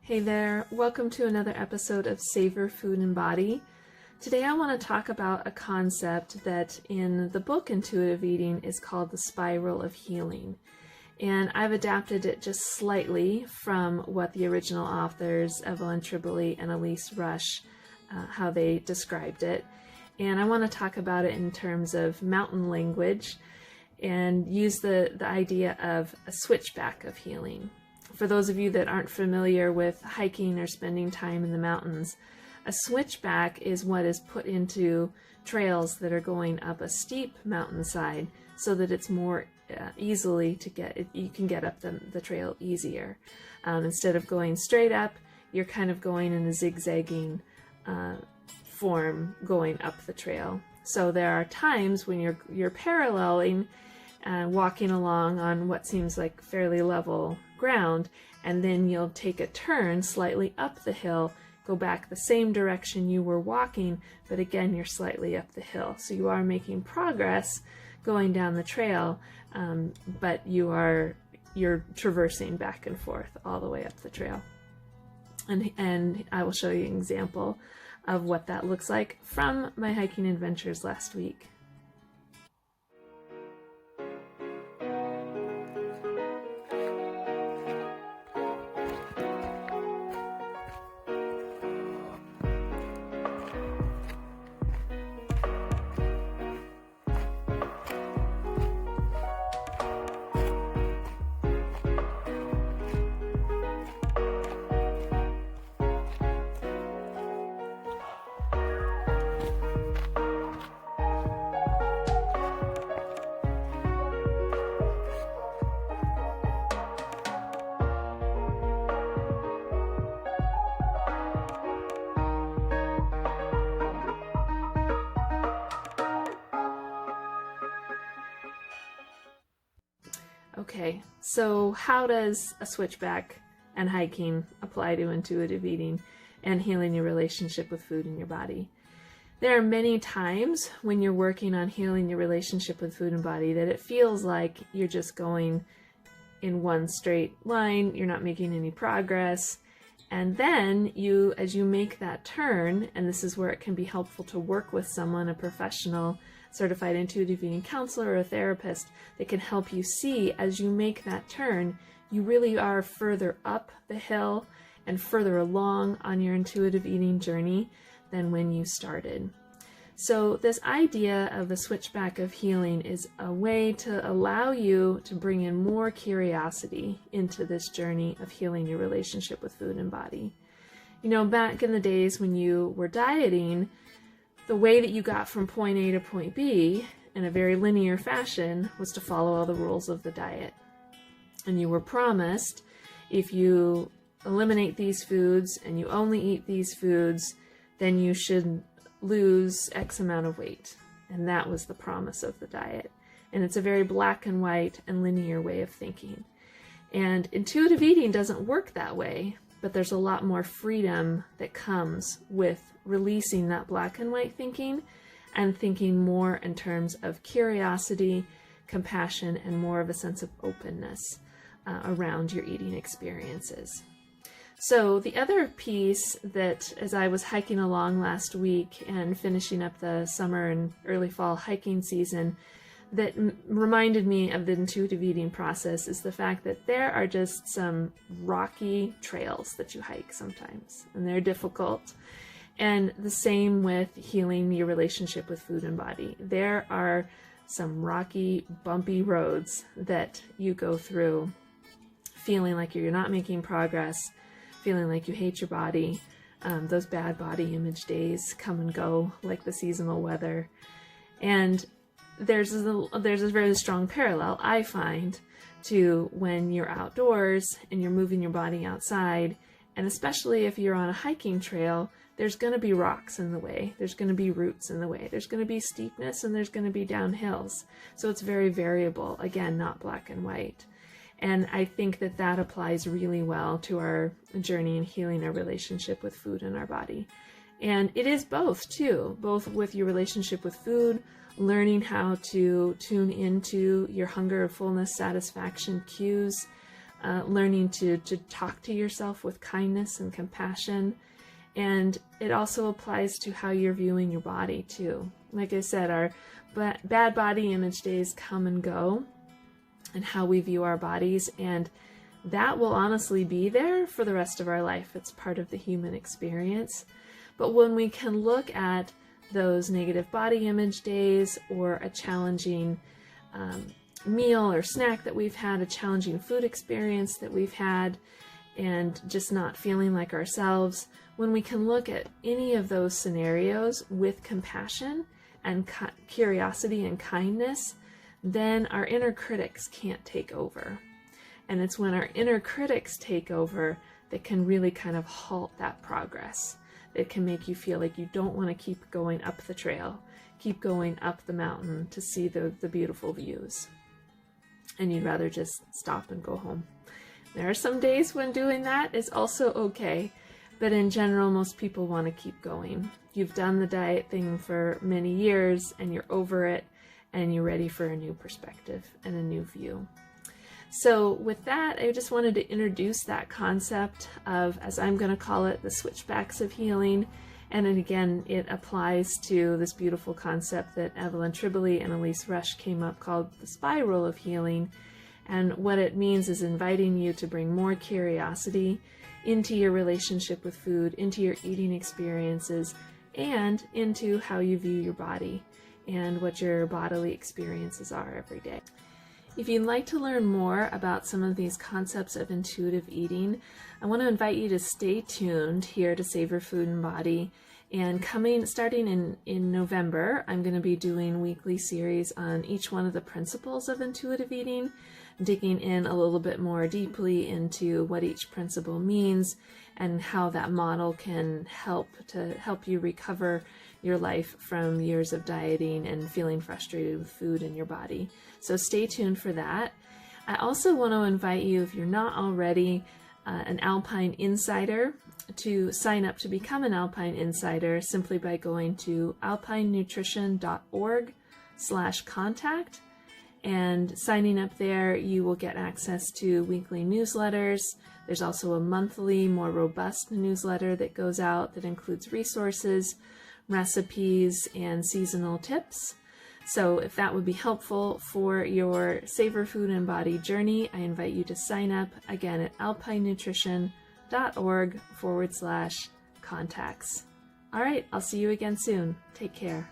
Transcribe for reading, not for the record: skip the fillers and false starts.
Hey there, welcome to another episode of Savor Food and Body. Today I want to talk about a concept that in the book Intuitive Eating is called the spiral of healing. And I've adapted it just slightly from what the original authors, Evelyn Tribole and Elise Rush, how they described it. And I want to talk about it in terms of mountain language and use the idea of a switchback of healing. For those of you that aren't familiar with hiking or spending time in the mountains, a switchback is what is put into trails that are going up a steep mountainside so that it's more easily to get, you can get up the trail easier. Instead of going straight up, you're kind of going in a zigzagging form going up the trail. So there are times when you're paralleling, walking along on what seems like fairly level ground, and then you'll take a turn slightly up the hill, go back the same direction you were walking, but again you're slightly up the hill. So you are making progress going down the trail, but you're traversing back and forth all the way up the trail. And I will show you an example of what that looks like from my hiking adventures last week. Okay, so how does a switchback and hiking apply to intuitive eating and healing your relationship with food in your body? There are many times when you're working on healing your relationship with food and body that it feels like you're just going in one straight line, you're not making any progress, and then as you make that turn, and this is where it can be helpful to work with someone, a professional, certified intuitive eating counselor or a therapist that can help you see as you make that turn, you really are further up the hill and further along on your intuitive eating journey than when you started. So this idea of the switchback of healing is a way to allow you to bring in more curiosity into this journey of healing your relationship with food and body. You know, back in the days when you were dieting, the way that you got from point A to point B in a very linear fashion was to follow all the rules of the diet. And you were promised, if you eliminate these foods and you only eat these foods, then you should lose X amount of weight. And that was the promise of the diet. And it's a very black and white and linear way of thinking. And intuitive eating doesn't work that way, but there's a lot more freedom that comes with releasing that black and white thinking and thinking more in terms of curiosity, compassion, and more of a sense of openness around your eating experiences. So the other piece that, as I was hiking along last week and finishing up the summer and early fall hiking season, that reminded me of the intuitive eating process is the fact that there are just some rocky trails that you hike sometimes, and they're difficult. And the same with healing your relationship with food and body. There are some rocky, bumpy roads that you go through feeling like you're not making progress, feeling like you hate your body. Those bad body image days come and go like the seasonal weather. And there's a very strong parallel, I find, to when you're outdoors and you're moving your body outside, and especially if you're on a hiking trail, there's going to be rocks in the way, there's going to be roots in the way, there's going to be steepness, and there's going to be downhills. So it's very variable, again, not black and white. And I think that applies really well to our journey in healing our relationship with food in our body. And it is both too, both with your relationship with food, learning how to tune into your hunger, fullness, satisfaction cues, learning to talk to yourself with kindness and compassion. And it also applies to how you're viewing your body too. Like I said, our bad body image days come and go, and how we view our bodies, and that will honestly be there for the rest of our life. It's part of the human experience. But when we can look at those negative body image days, or a challenging meal or snack that we've had, a challenging food experience that we've had, and just not feeling like ourselves, when we can look at any of those scenarios with compassion and curiosity and kindness, then our inner critics can't take over. And it's when our inner critics take over that can really kind of halt that progress. It can make you feel like you don't want to keep going up the trail, keep going up the mountain to see the beautiful views. And you'd rather just stop and go home. There are some days when doing that is also okay, but in general, most people want to keep going. You've done the diet thing for many years and you're over it, and you're ready for a new perspective and a new view. So with that, I just wanted to introduce that concept of, as I'm going to call it, the switchbacks of healing. And then again, it applies to this beautiful concept that Evelyn Tribole and Elise Rush came up called the spiral of healing. And what it means is inviting you to bring more curiosity into your relationship with food, into your eating experiences, and into how you view your body and what your bodily experiences are every day. If you'd like to learn more about some of these concepts of intuitive eating, I want to invite you to stay tuned here to Savor Food and Body. And starting in November, I'm going to be doing weekly series on each one of the principles of intuitive eating, digging in a little bit more deeply into what each principle means and how that model can help you recover your life from years of dieting and feeling frustrated with food in your body. So stay tuned for that. I also want to invite you, if you're not already an Alpine Insider, to sign up to become an Alpine Insider simply by going to alpinenutrition.org/contact. And signing up there, you will get access to weekly newsletters. There's also a monthly, more robust newsletter that goes out that includes resources, recipes, and seasonal tips. So if that would be helpful for your Savor Food and Body journey, I invite you to sign up again at alpinenutrition.org/contacts. All right, I'll see you again soon. Take care.